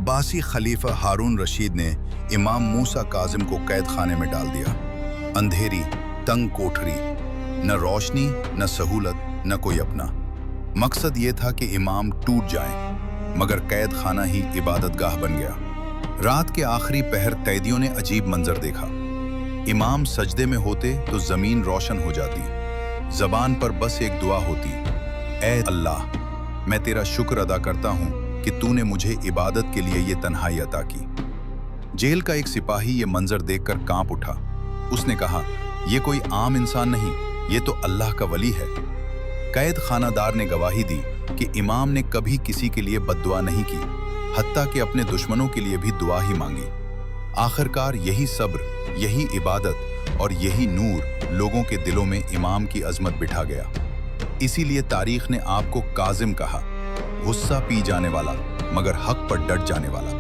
अब्बासी खलीफा हारून रशीद ने इमाम मूसा काजिम को कैद खाने में डाल दिया। अंधेरी, तंग कोठरी, न रोशनी, न सहूलत, न कोई अपना। मकसद ये था कि इमाम टूट जाएं, मगर कैद खाना ही इबादतगाह बन गया। रात के आखिरी पहर कैदियों ने अजीब मंजर देखा। इमाम सजदे में होते तो जमीन रोशन हो जाती, जबान पर बस एक दुआ होती, ऐ अल्लाह, मैं तेरा शुक्र अदा करता हूँ कि तूने मुझे इबादत के लिए ये तन्हाई अता की। जेल का एक सिपाही ये मंजर देखकर कांप उठा। उसने कहा, ये कोई आम इंसान नहीं, ये तो अल्लाह का वली है। कैद खानादार ने गवाही दी कि इमाम ने कभी किसी के लिए बद्दुआ नहीं की, हत्ता कि अपने दुश्मनों के लिए भी दुआ ही मांगी। आखिरकार यही सब्र, यही इबादत और यही नूर लोगों के दिलों में इमाम की अजमत बिठा गया। इसीलिए तारीख ने आपको काजिम कहा, गुस्सा पी जाने वाला मगर हक पर डट जाने वाला।